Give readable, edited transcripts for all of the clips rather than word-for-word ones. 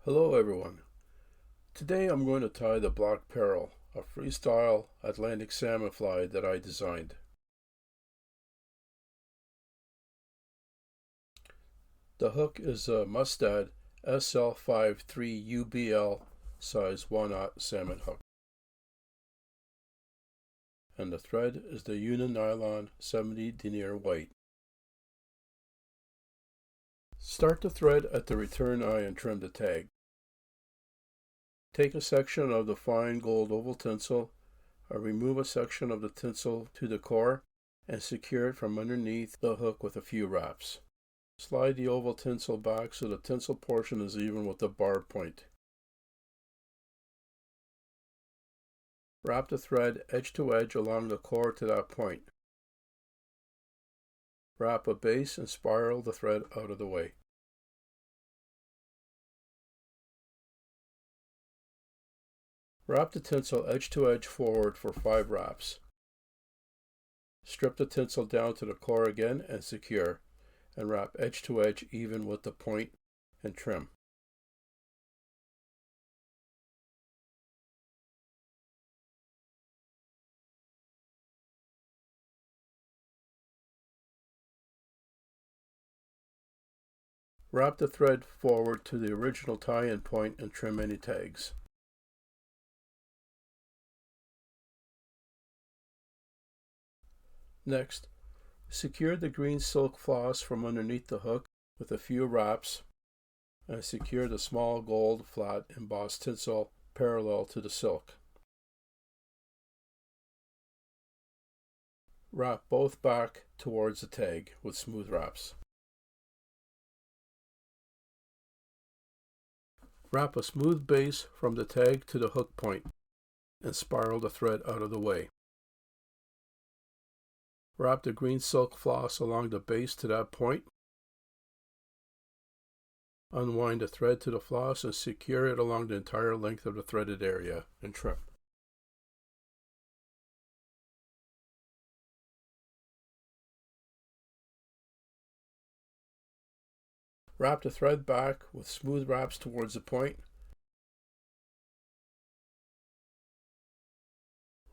Hello everyone. Today I'm going to tie the block Peril, a freestyle Atlantic salmon fly that I designed. The hook is a Mustad SL53 UBL size 1/0 salmon hook. And the thread is the Uni-Nylon 70 Denier white. Start the thread at the return eye and trim the tag. Take a section of the fine gold oval tinsel, or remove a section of the tinsel to the core, and secure it from underneath the hook with a few wraps. Slide the oval tinsel back so the tinsel portion is even with the barb point. Wrap the thread edge to edge along the core to that point. Wrap a base and spiral the thread out of the way. Wrap the tinsel edge to edge forward for 5 wraps. Strip the tinsel down to the core again and secure, and wrap edge to edge even with the point and trim. Wrap the thread forward to the original tie-in point and trim any tags. Next, secure the green silk floss from underneath the hook with a few wraps, and secure the small gold flat embossed tinsel parallel to the silk. Wrap both back towards the tag with smooth wraps. Wrap a smooth base from the tag to the hook point and spiral the thread out of the way. Wrap the green silk floss along the base to that point. Unwind the thread to the floss and secure it along the entire length of the threaded area and trim. Wrap the thread back with smooth wraps towards the point.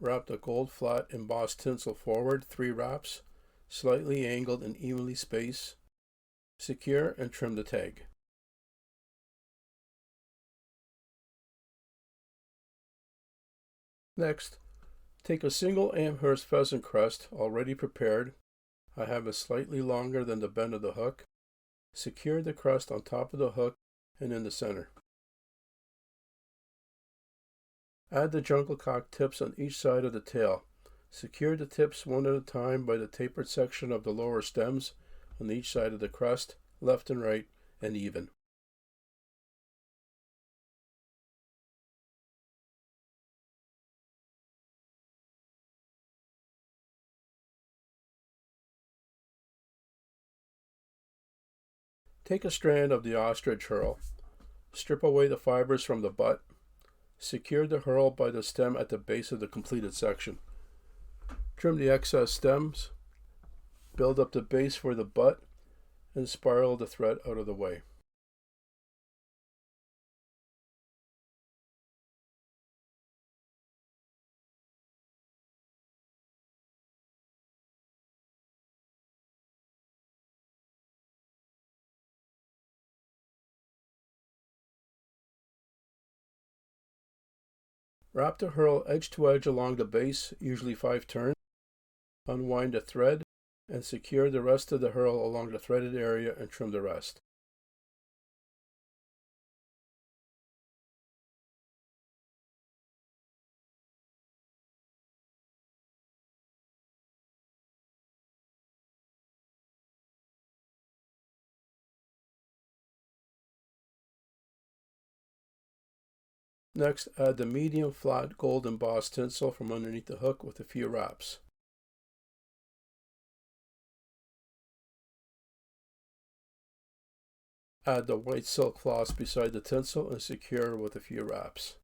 Wrap the gold flat embossed tinsel forward 3 wraps, slightly angled and evenly spaced. Secure and trim the tag. Next, take a single Amherst pheasant crest already prepared. I have it slightly longer than the bend of the hook. Secure the crest on top of the hook and in the center. Add the jungle cock tips on each side of the tail. Secure the tips one at a time by the tapered section of the lower stems on each side of the crest, left and right, and even. Take a strand of the ostrich herl. Strip away the fibers from the butt. Secure the herl by the stem at the base of the completed section. Trim the excess stems. Build up the base for the butt and spiral the thread out of the way. Wrap the herl edge to edge along the base, usually 5 turns. Unwind the thread and secure the rest of the herl along the threaded area and trim the rest. Next, add the medium flat gold embossed tinsel from underneath the hook with a few wraps. Add the white silk floss beside the tinsel and secure with a few wraps.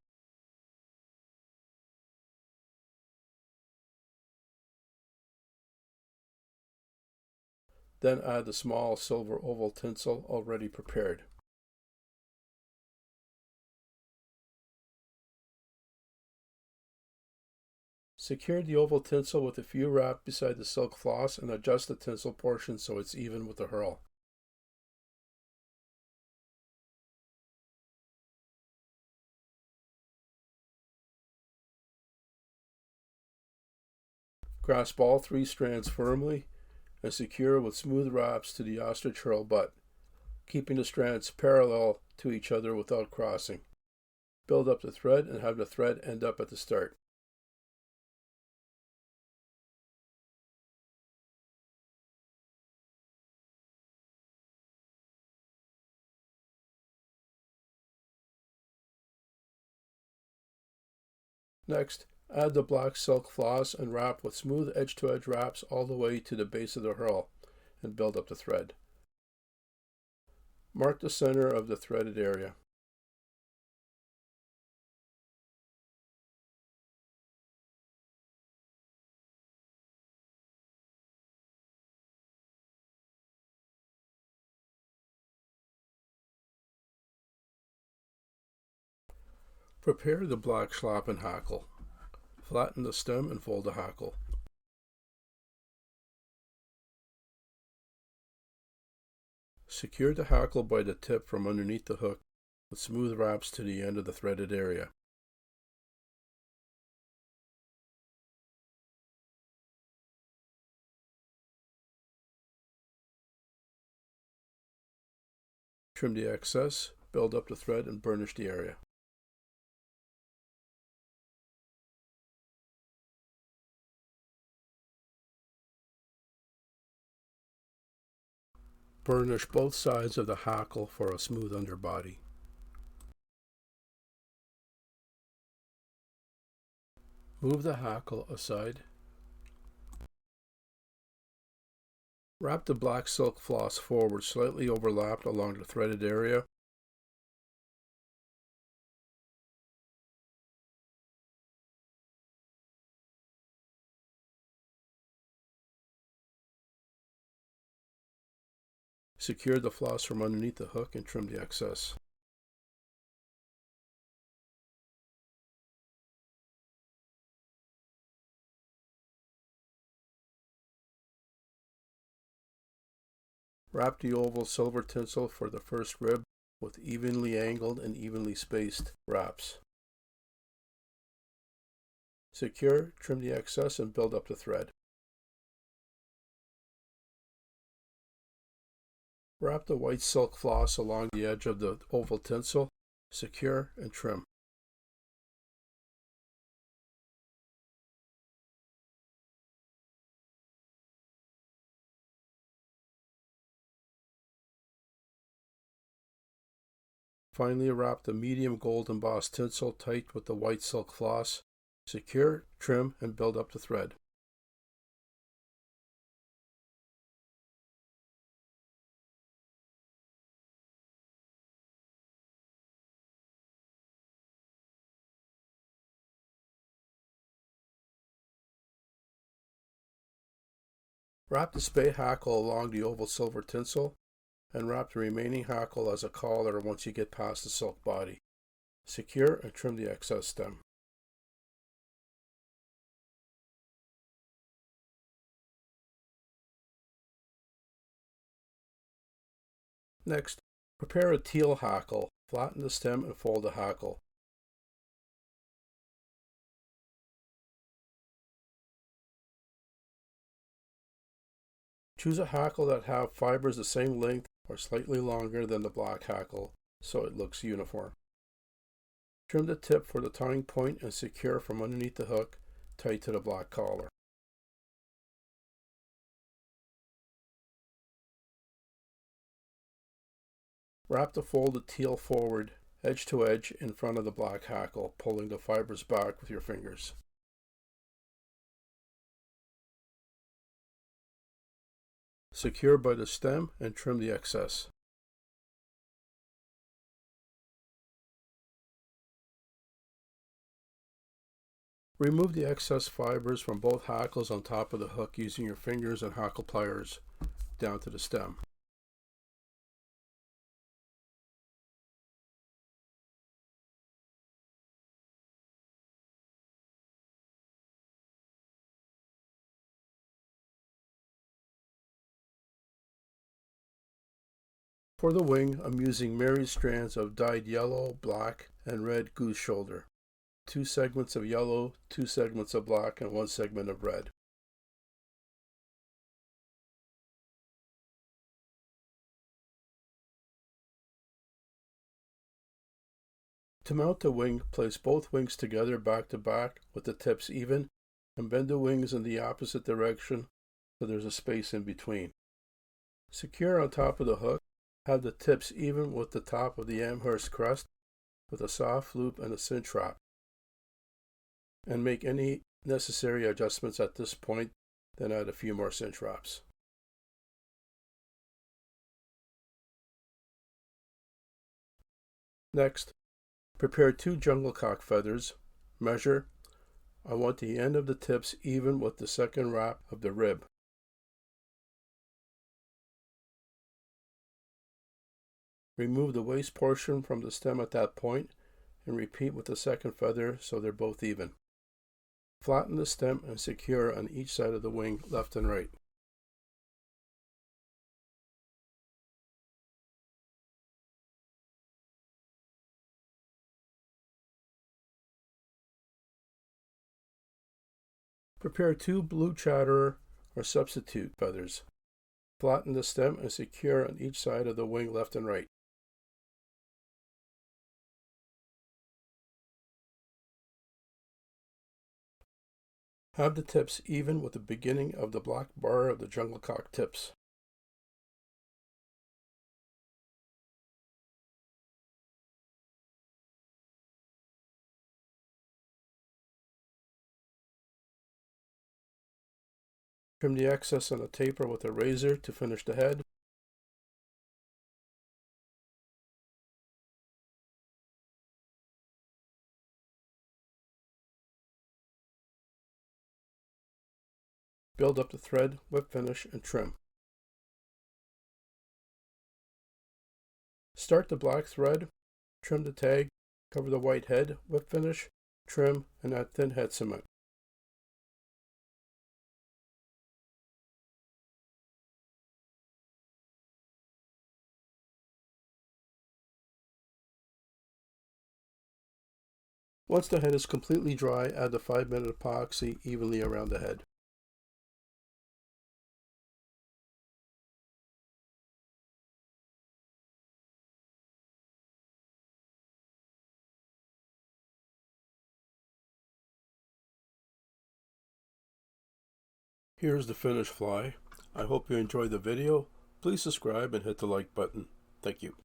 Then add the small silver oval tinsel already prepared. Secure the oval tinsel with a few wrapped beside the silk floss and adjust the tinsel portion so it's even with the herl. Grasp all 3 strands firmly and secure with smooth wraps to the ostrich herl butt, keeping the strands parallel to each other without crossing. Build up the thread and have the thread end up at the start. Next, add the black silk floss and wrap with smooth edge-to-edge wraps all the way to the base of the herl and build up the thread. Mark the center of the threaded area. Prepare the black Schlappen hackle. Flatten the stem and fold the hackle. Secure the hackle by the tip from underneath the hook with smooth wraps to the end of the threaded area. Trim the excess, build up the thread, and burnish the area. Burnish both sides of the hackle for a smooth underbody. Move the hackle aside. Wrap the black silk floss forward, slightly overlapped along the threaded area. Secure the floss from underneath the hook and trim the excess. Wrap the oval silver tinsel for the first rib with evenly angled and evenly spaced wraps. Secure, trim the excess, and build up the thread. Wrap the white silk floss along the edge of the oval tinsel, secure, and trim. Finally, wrap the medium gold embossed tinsel tight with the white silk floss, secure, trim, and build up the thread. Wrap the spay hackle along the oval silver tinsel and wrap the remaining hackle as a collar once you get past the silk body. Secure and trim the excess stem. Next, prepare a teal hackle. Flatten the stem and fold the hackle. Choose a hackle that have fibers the same length or slightly longer than the black hackle so it looks uniform. Trim the tip for the tying point and secure from underneath the hook, tight to the black collar. Wrap the folded teal forward, edge to edge, in front of the black hackle, pulling the fibers back with your fingers. Secure by the stem and trim the excess. Remove the excess fibers from both hackles on top of the hook using your fingers and hackle pliers down to the stem. For the wing, I'm using married strands of dyed yellow, black, and red goose shoulder. 2 segments of yellow, 2 segments of black, and 1 segment of red. To mount the wing, place both wings together back to back with the tips even, and bend the wings in the opposite direction so there's a space in between. Secure on top of the hook, have the tips even with the top of the Amherst crest with a soft loop and a cinch wrap, and make any necessary adjustments at this point, then add a few more cinch wraps. Next, prepare 2 jungle cock feathers. Measure. I want the end of the tips even with the second wrap of the rib. Remove the waist portion from the stem at that point and repeat with the second feather so they're both even. Flatten the stem and secure on each side of the wing, left and right. Prepare 2 blue chatterer or substitute feathers. Flatten the stem and secure on each side of the wing, left and right. Have the tips even with the beginning of the black bar of the jungle cock tips. Trim the excess on a taper with a razor to finish the head. Build up the thread, whip finish, and trim. Start the black thread, trim the tag, cover the white head, whip finish, trim, and add thin head cement. Once the head is completely dry, add the 5-minute epoxy evenly around the head. Here's the finished fly. I hope you enjoyed the video. Please subscribe and hit the like button. Thank you.